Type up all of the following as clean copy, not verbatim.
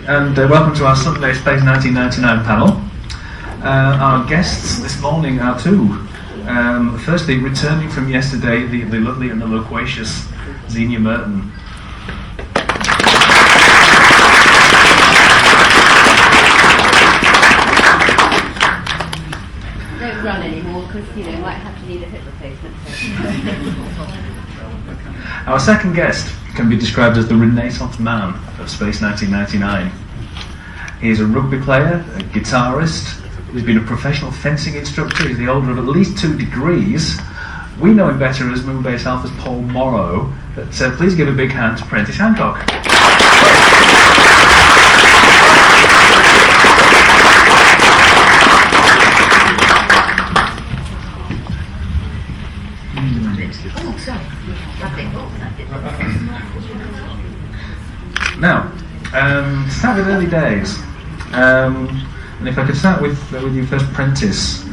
and welcome to our Sunday Space 1999 panel. Our guests this morning are two. Firstly, returning from yesterday, the lovely and the loquacious Zienia Merton. Don't run anymore because you might have to need a hip replacement. Our second guest can be described as the Renaissance man of Space 1999. He is a rugby player, a guitarist, he's been a professional fencing instructor, he's the holder of at least 2 degrees. We know him better as Moonbase Alpha's Paul Morrow, but please give a big hand to Prentis Hancock. Now, to start with early days, and if I could start with you first, Prentis.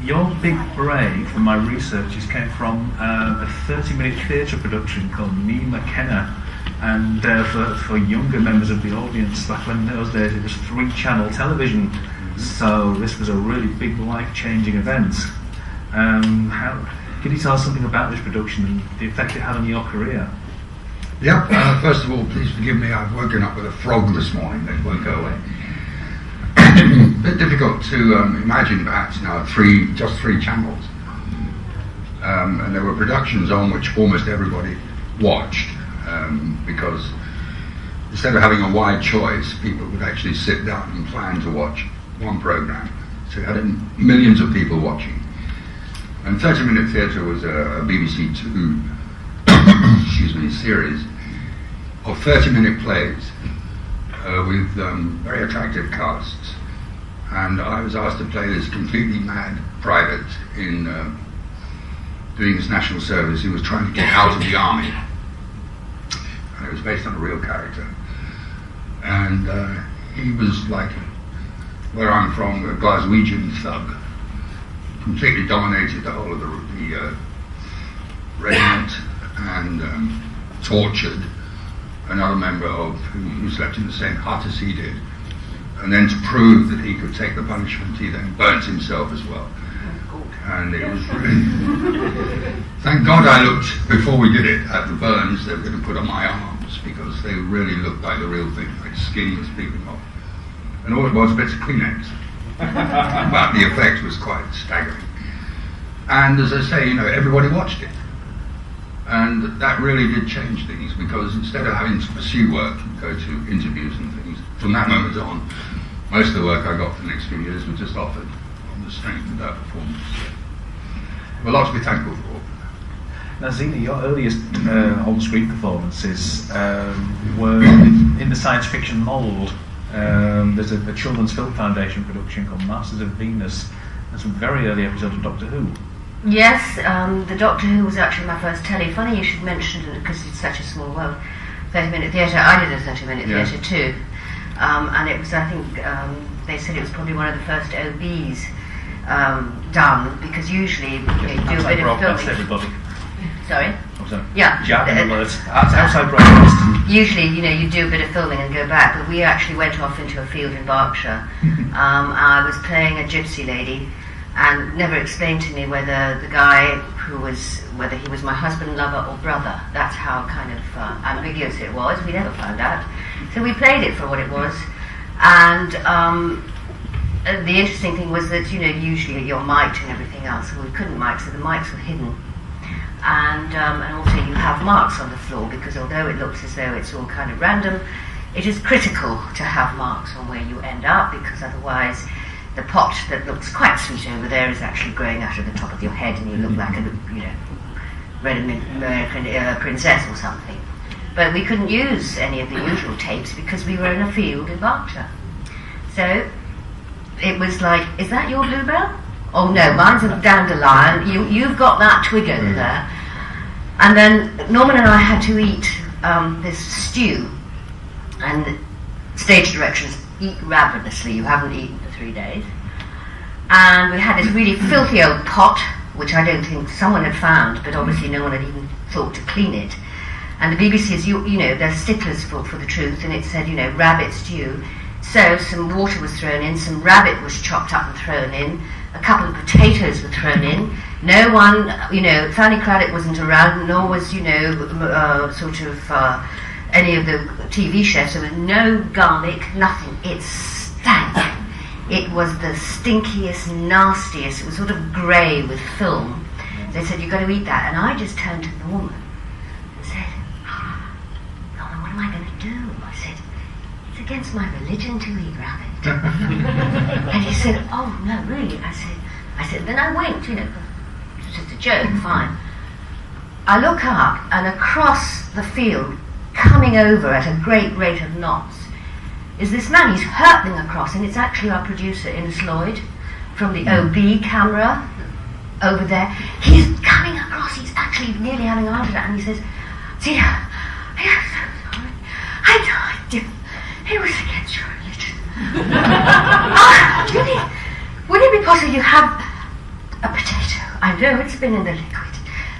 Your big break from my researches came from a 30-minute theatre production called Me McKenna, and for younger members of the audience, back when in those days it was 3-channel television, so this was a really big life-changing event. Could you tell us something about this production and the effect it had on your career? Yeah, first of all, please forgive me, I've woken up with a frog this morning that won't go away. A bit difficult to imagine perhaps now just three channels. And there were productions on which almost everybody watched, because instead of having a wide choice, people would actually sit down and plan to watch one program. So you had millions of people watching. And 30-minute theatre was a BBC Two series of 30-minute plays with very attractive casts. And I was asked to play this completely mad private in doing his national service. He was trying to get out of the army. And it was based on a real character. And he was like, where I'm from, a Glaswegian thug. Completely dominated the whole of the regiment and tortured another member who slept in the same hut as he did. And then to prove that he could take the punishment, he then burnt himself as well. And it was really... Thank God I looked, before we did it, at the burns they were going to put on my arms, because they really looked like the real thing, like skin was peeping off. And all it was bits of Kleenex. But the effect was quite staggering. And as I say, everybody watched it. And that really did change things, because instead of having to pursue work and go to interviews and things, from that moment on, most of the work I got for the next few years was just offered on the strength of that performance. We're a lot to be thankful for. Now, Zienia, your earliest on-screen performances were in the science fiction mould. There's a Children's Film Foundation production called Masters of Venus, and some very early episodes of Doctor Who. Yes, the Doctor Who was actually my first telly. Funny you should mention it, because it's such a small world. 30-minute theatre, I did a 30-minute theatre too. And it was, I think, they said it was probably one of the first OBs done, because usually you do a bit of filming. Everybody. Sorry? Oh, sorry. Yeah. Outside broadcast. Usually, you do a bit of filming and go back, but we actually went off into a field in Berkshire. I was playing a gypsy lady, and never explained to me whether the guy whether he was my husband, lover, or brother. That's how kind of ambiguous it was. We never found out. So we played it for what it was. And the interesting thing was that, usually you're mic'd and everything else, and we couldn't mic, so the mics were hidden. And also you have marks on the floor, because although it looks as though it's all kind of random, it is critical to have marks on where you end up, because otherwise the pot that looks quite sweet over there is actually growing out of the top of your head, and you look like a, red American princess or something. But we couldn't use any of the usual tapes because we were in a field in Berkshire. So it was like, is that your bluebell? Oh no, mine's a dandelion. You've got that twig over there. And then Norman and I had to eat this stew, and stage directions, eat ravenously. You haven't eaten for 3 days. And we had this really filthy old pot, which I don't think someone had found, but obviously no one had even thought to clean it. And the BBC is, you know, they're sticklers for the truth, and it said, you know, rabbit stew. So some water was thrown in, some rabbit was chopped up and thrown in, a couple of potatoes were thrown in. No one, you know, Fanny Craddock wasn't around, nor was, you know, any of the TV chefs. There was no garlic, nothing. It stank. It was the stinkiest, nastiest. It was sort of grey with film. They said, you've got to eat that. And I just turned to the woman and said, Norman, what am I going to do? I said, it's against my religion to eat rabbit. And he said, oh, no, really? I said, then I winked, you know, it was just a joke, fine. I look up, and across the field, coming over at a great rate of knots, is this man. He's hurtling across, and it's actually our producer, Innes Lloyd, from the OB camera over there. He's coming across, he's actually nearly having a heart attack, and he says, Zienia, I am so sorry. I had no idea. It was against your religion. Really? Would it be possible you have a potato? I know it's been in the liquid,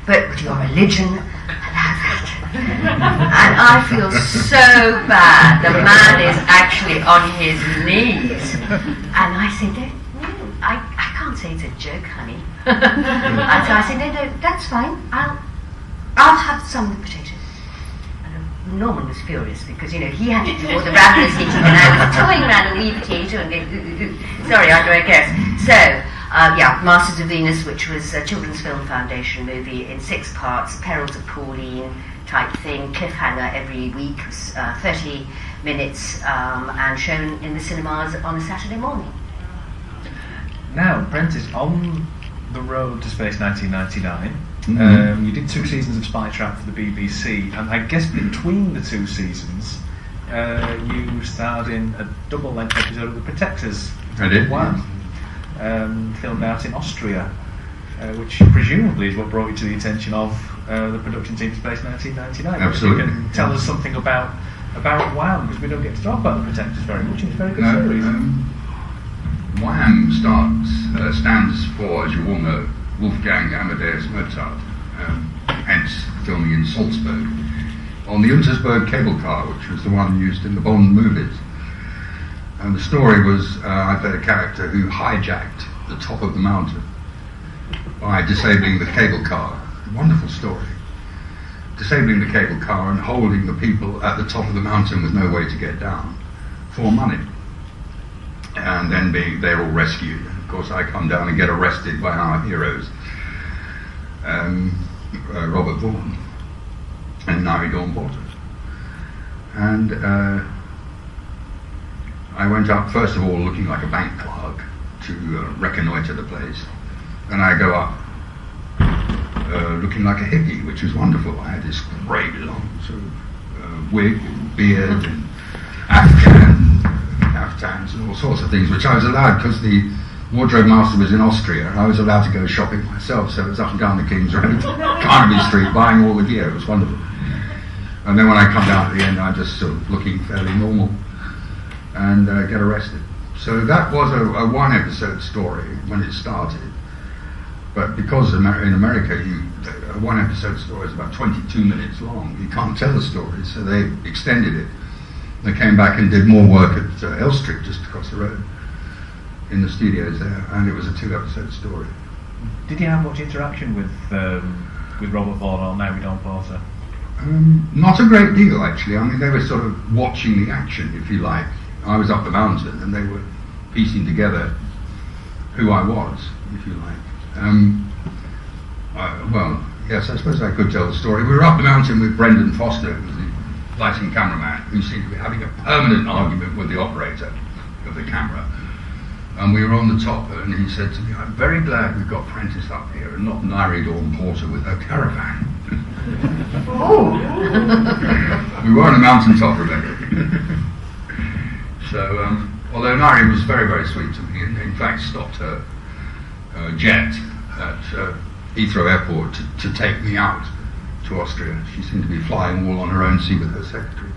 but would your religion allow that? And I feel so bad. The man is actually on his knees. And I said, no, I can't say it's a joke, honey. And so I said, no, that's fine. I'll have some of the potatoes. And Norman was furious because, you know, he had to do all the rabbit eating and I was toying around a wee potato and going, sorry, I digress. So, Masters of Venus, which was a Children's Film Foundation movie in 6 parts, Perils of Pauline type thing, cliffhanger every week, 30 minutes, and shown in the cinemas on a Saturday morning. Now, Prentis, on the road to Space 1999, you did 2 seasons of Spy Trap for the BBC, and I guess between the 2 seasons, you starred in a double-length episode of The Protectors. I did. Wow. Filmed out in Austria, which presumably is what brought you to the attention of the production team of Space 1999. Absolutely. You can tell us something about Wham, because we don't get to talk about The Protectors very much. It's a very good series. Wham stands for, as you all know, Wolfgang Amadeus Mozart, hence filming in Salzburg, on the Untersberg cable car, which was the one used in the Bond movies. And the story was, I played a character who hijacked the top of the mountain by disabling the cable car. Wonderful story. Disabling the cable car and holding the people at the top of the mountain with no way to get down for money. And then they're all rescued. Of course, I come down and get arrested by our heroes, Robert Vaughan and Nari Dawn Porter. And I went up, first of all, looking like a bank clerk to reconnoitre the place. Then I go up looking like a hippie, which was wonderful. I had this great long sort of wig and beard and Aftans and all sorts of things, which I was allowed because the wardrobe master was in Austria. I was allowed to go shopping myself, so it was up and down the King's Road, Carnaby Street, buying all the gear. It was wonderful. And then when I come down at the end, I'm just sort of looking fairly normal and get arrested. So that was a 1-episode story when it started. But because in America, a 1-episode story is about 22 minutes long. You can't tell the story, so they extended it. They came back and did more work at Elstree, just across the road, in the studios there, and it was a 2-episode story. Did you have much interaction with Robert Vaughan or Nari Dawn Porter? Not a great deal, actually. I mean, they were sort of watching the action, if you like. I was up the mountain, and they were piecing together who I was, if you like. Well, yes, I suppose I could tell the story. We were up the mountain with Brendan Foster, who was the lighting cameraman, who seemed to be having a permanent argument with the operator of the camera. And we were on the top, and he said to me, "I'm very glad we've got Prentis up here and not Nari Dawn Porter with her caravan." Oh! We were on a mountaintop, Rebecca. So, although Nari was very, very sweet to me, and in fact stopped her jet at Heathrow Airport to take me out to Austria. She seemed to be flying all on her own sea with her secretary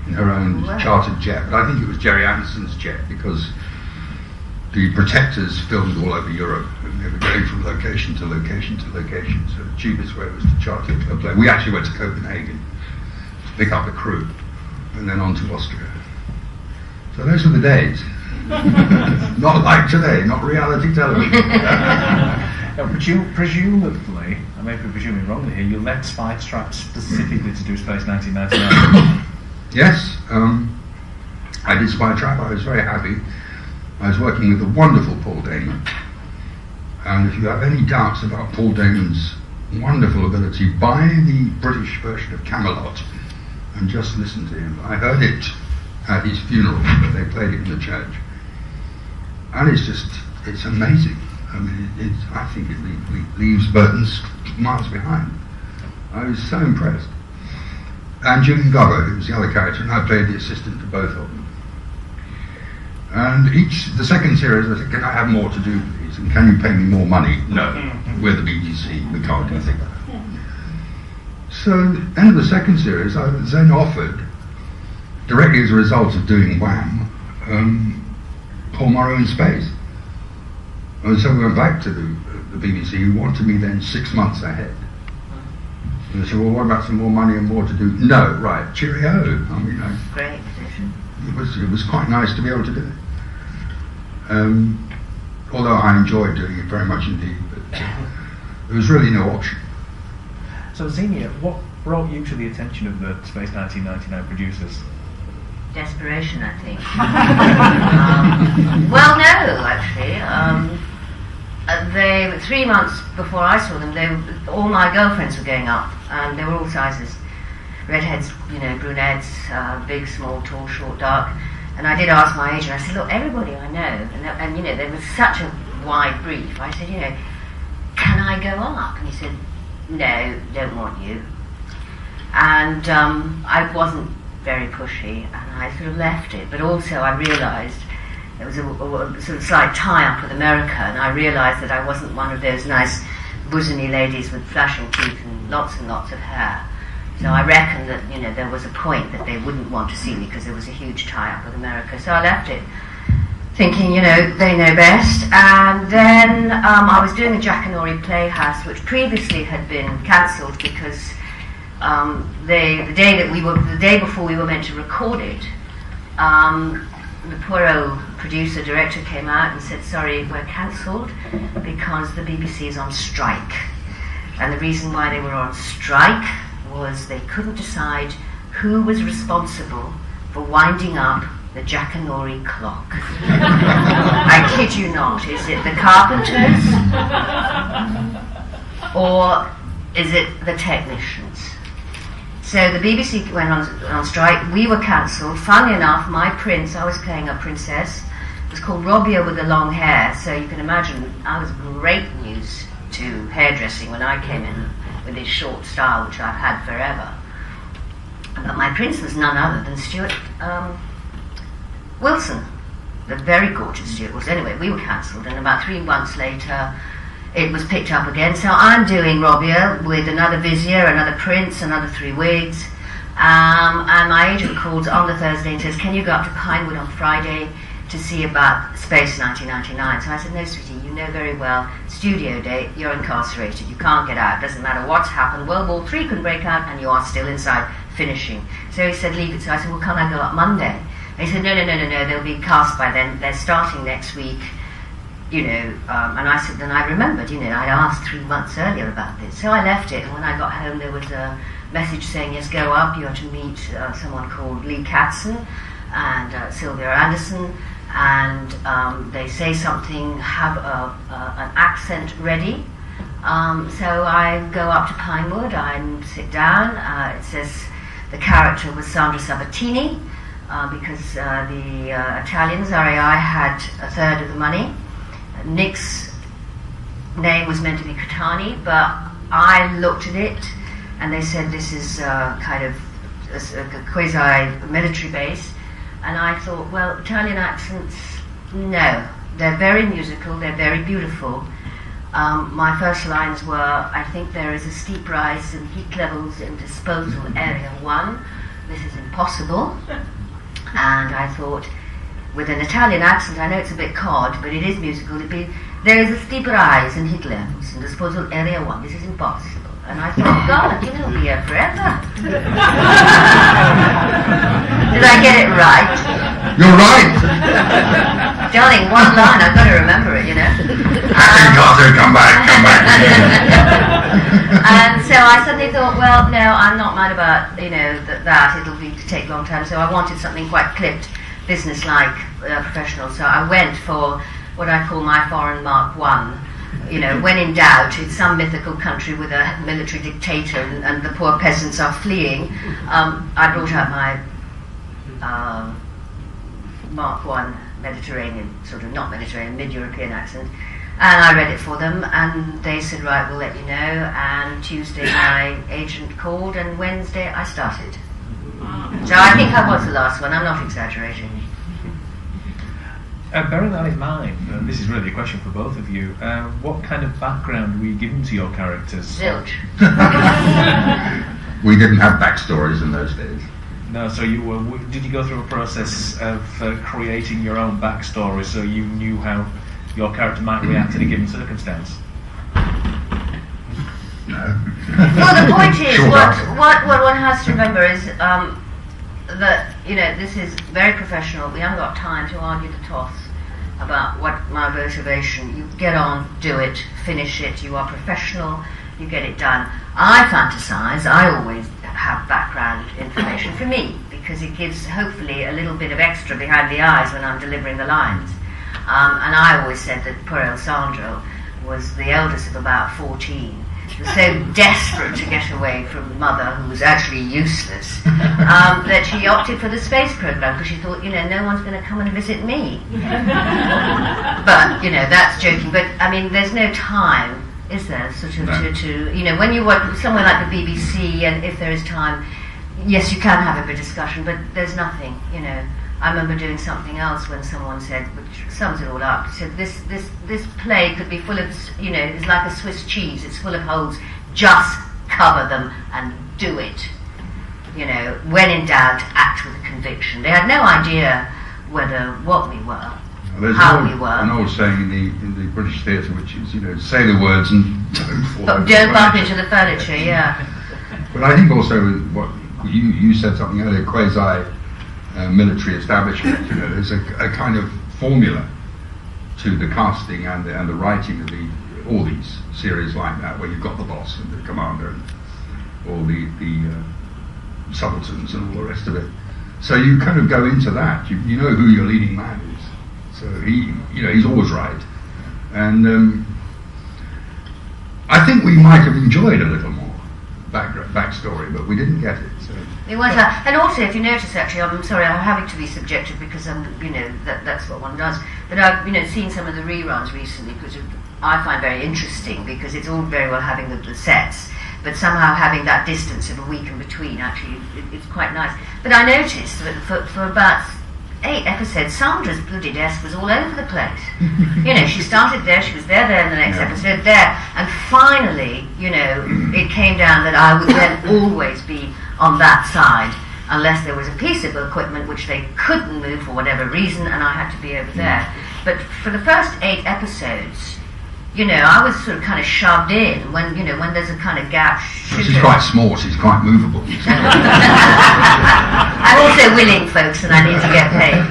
in her own chartered jet. But I think it was Jerry Anderson's jet, because the Protectors filmed all over Europe, and they were going from location to location to location. So the cheapest way was to charter a plane. We actually went to Copenhagen pick up the crew, and then on to Austria. So those were the days. Not like today, not reality television. Now, presumably, I may be presuming wrongly here, you left Spice Trap specifically to do Space 1999. Yes, I did Spy Trap. I was very happy. I was working with the wonderful Paul Damon. And if you have any doubts about Paul Damon's wonderful ability, buy the British version of Camelot and just listen to him. I heard it at his funeral, but they played it in the church. And it's amazing. I mean, I think it leaves Burton's miles behind. I was so impressed. And Julian Glover, who was the other character, and I played the assistant to both of them. And the second series, I said, can I have more to do, please? And can you pay me more money? No, we're the BBC, we can't do things like that. So, end of the second series, I was then offered, directly as a result of doing Wham, Paul Morrow in Space. And so we went back to the BBC, who wanted me then 6 months ahead. And they said, well, what about some more money and more to do? No, right, cheerio. I mean, Great position. It was quite nice to be able to do it. Although I enjoyed doing it very much indeed, but there was really no option. So Zienia, what brought you to the attention of the Space 1999 producers? Desperation, I think. Well, no, actually. They 3 months before I saw them, all my girlfriends were going up, and they were all sizes. Redheads, brunettes, big, small, tall, short, dark. And I did ask my agent, I said, look, everybody I know, and there was such a wide brief. I said, can I go up? And he said, no, don't want you. And I wasn't very pushy, and I sort of left it. But also I realised there was a sort of slight tie-up with America, and I realised that I wasn't one of those nice bosomy ladies with flashing teeth and lots of hair. So I reckon that there was a point that they wouldn't want to see me because there was a huge tie-up with America. So I left it, thinking they know best. And then I was doing a Jack and Ori Playhouse, which previously had been cancelled because the day before we were meant to record it, the poor old producer director came out and said, sorry, we're cancelled because the BBC is on strike. And the reason why they were on strike was they couldn't decide who was responsible for winding up the Jackanory clock. I kid you not. Is it the carpenters or is it the technicians? So the BBC went on strike. We were cancelled. Funnily enough, my prince, I was playing a princess, was called Robbia with the long hair. So you can imagine I was great news to hairdressing when I came in with this short style, which I've had forever. But my prince was none other than Stuart Wilson, the very gorgeous Stuart Wilson. Anyway, we were cancelled, and about 3 months later, it was picked up again. So I'm doing Robbia with another vizier, another prince, another 3 wigs, and my agent calls on the Thursday and says, can you go up to Pinewood on Friday to see about Space 1999? So I said, no, sweetie, you know very well, studio date, you're incarcerated, you can't get out, doesn't matter what's happened, World War III can break out and you are still inside finishing. So he said, leave it. So I said, well, can't I go up Monday? And he said, no, they'll be cast by then, they're starting next week, and I said, then I remembered, I'd asked 3 months earlier about this. So I left it, and when I got home there was a message saying, yes, go up, you are to meet someone called Lee Katzen and Sylvia Anderson, and they say something, have an accent ready. So I go up to Pinewood, I sit down, it says the character was Sandra Sabatini, because the Italians, RAI, had a third of the money. Nick's name was meant to be Catani, but I looked at it and they said this is kind of a quasi-military base, and I thought, well, Italian accents, no. They're very musical, they're very beautiful. My first lines were, I think there is a steep rise in heat levels in disposal area 1. This is impossible. And I thought, with an Italian accent, I know it's a bit cod, but it is musical, it'd be, there is a steep rise in heat levels in disposal area 1. This is impossible. And I thought, God, he'll be here forever. Did I get it right? You're right. Darling, one line, I've got to remember it, you know. Acting Carter, come back. And so I suddenly thought, well, no, I'm not mad about, that it'll take a long time. So I wanted something quite clipped, business-like, professional. So I went for what I call my foreign Mark I. When in doubt, it's some mythical country with a military dictator and the poor peasants are fleeing. I brought out my Mark I Mediterranean, sort of not Mediterranean, mid-European accent, and I read it for them, and they said, right, we'll let you know, and Tuesday my agent called, and Wednesday I started. So I think I was the last one, I'm not exaggerating. Bearing that in mind, and this is really a question for both of you, what kind of background were you given to your characters? Zilch. We didn't have backstories in those days. No, so did you go through a process of creating your own backstory so you knew how your character might react in a given circumstance? No. Well, the point is, Sure. what one has to remember is that, this is very professional. We haven't got time to argue the toss about what my motivation. You get on, do it, finish it. You are professional, you get it done. I fantasize, I always have background information for me, because it gives hopefully a little bit of extra behind the eyes when I'm delivering the lines. And I always said that poor Alessandro was the eldest of about 14. He was so desperate to get away from mother, who was actually useless, that she opted for the space program, because she thought, no one's going to come and visit me. But, that's joking. But, I mean, there's no time, is there, sort of, No. to when you work somewhere like the BBC, and if there is time, yes, you can have a bit of discussion, but there's nothing, I remember doing something else when someone said, which sums it all up, said this play could be full of, it's like a Swiss cheese, it's full of holes, just cover them and do it. When in doubt, act with a conviction. They had no idea what we were, There's we were. an old saying in the British theatre, which is, say the words and don't fall But over the don't bump furniture. into the furniture, yeah. But I think also what you said something earlier, quasi military establishment. There's a kind of formula to the casting and the writing of all these series like that, where you've got the boss and the commander and all the subalterns and all the rest of it. So you kind of go into that. You know who your leading man is. So he's always right. And I think we might have enjoyed a little more backstory, but we didn't get it. So. It was, and also, if you notice, actually, I'm sorry, I'm having to be subjective because that's what one does. But I've seen some of the reruns recently, because I find very interesting, because it's all very well having the sets, but somehow having that distance of a week in between, actually, it's quite nice. But I noticed that for about 8 episodes, Sandra's bloody desk was all over the place. She started there, she was there, and the next episode there, and finally, it came down that I would then always be on that side, unless there was a piece of equipment which they couldn't move for whatever reason, and I had to be over there. But for the first 8 episodes, I was sort of kind of shoved in when there's a kind of gap. She's quite small, she's quite movable. I'm also willing, folks, and I need to get paid.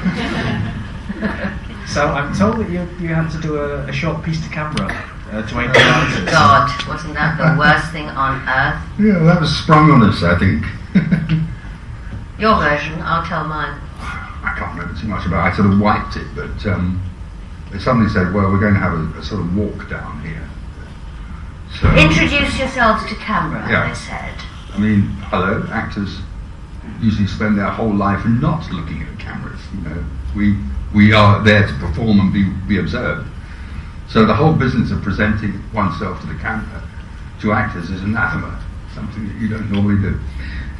So I'm told that you had to do a short piece to camera to aid the writers. God, wasn't that the worst thing on earth? Yeah, that was sprung on us, I think. Your version, I'll tell mine. I can't remember too much about it. I sort of wiped it, but they suddenly said, well, we're going to have a sort of walk down here. So, Introduce yourselves to camera, Yeah. they said. I mean, hello, actors usually spend their whole life not looking at cameras. We are there to perform and be observed. So the whole business of presenting oneself to the camera, to actors, is anathema, something that you don't normally do.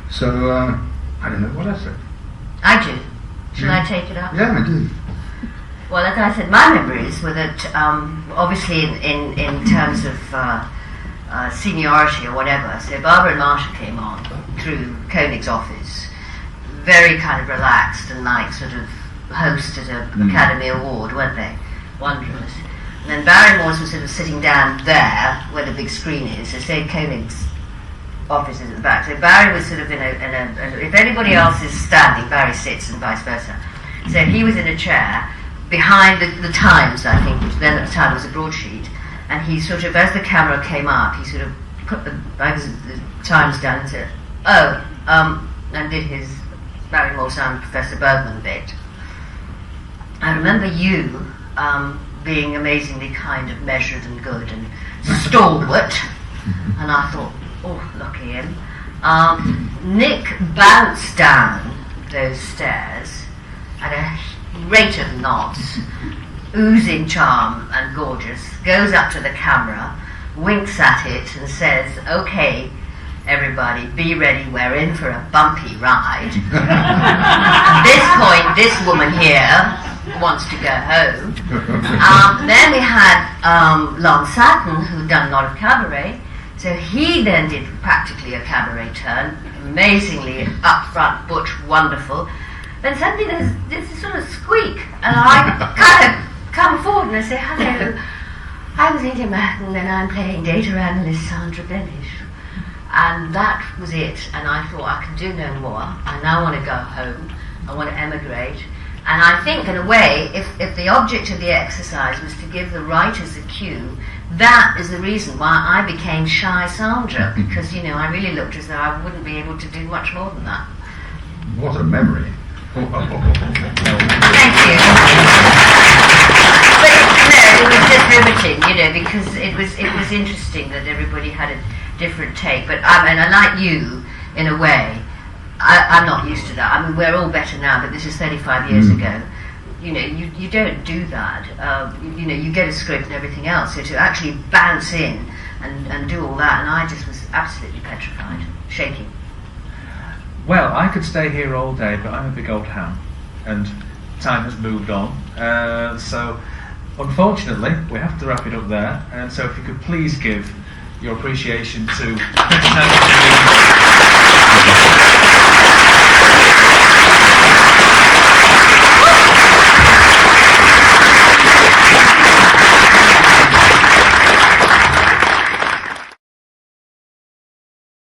So, I don't know what I said. I do. Shall I take it up? Yeah, I do. Well, as I said, my memories were that, obviously in terms of seniority or whatever, so Barbara and Marsha came on through Koenig's office, very kind of relaxed and like sort of host at an Academy Award, weren't they? Wondrous. And then Barrymore's was sort of sitting down there where the big screen is, so say Koenig's offices at the back. So Barry was sort of if anybody else is standing, Barry sits and vice versa. So he was in a chair behind the Times, I think, which then at the time was a broadsheet, and he sort of, as the camera came up, he sort of put the Times down and said, and did his Barrymore and Professor Bergman bit. I remember you being amazingly kind of measured and good and stalwart, and I thought, oh, lucky him. Nick bounced down those stairs at a rate of knots, oozing charm and gorgeous, goes up to the camera, winks at it and says, okay, everybody, be ready, we're in for a bumpy ride. At this point, this woman here wants to go home. Then we had Lon Satin, who'd done a lot of cabaret, so he then did practically a cabaret turn, amazingly upfront, butch, wonderful. Then suddenly there's this sort of squeak, and I kind of come forward and I say, hello, I'm Zienia Merton and I'm playing data analyst Sandra Benish. And that was it, and I thought I can do no more. I now want to go home, I want to emigrate. And I think, in a way, if the object of the exercise was to give the writers a cue, that is the reason why I became shy Sandra, because, I really looked as though I wouldn't be able to do much more than that. What a memory. Thank you. But it was just riveting, because it was interesting that everybody had a different take. But I like you, in a way. I'm not used to that. I mean, we're all better now, but this is 35 years ago. You don't do that. You get a script and everything else. So to actually bounce in and do all that, and I just was absolutely petrified, shaking. Well, I could stay here all day, but I'm a big old ham, and time has moved on. So, unfortunately, we have to wrap it up there. And so, if you could please give your appreciation to Prentis Hancock.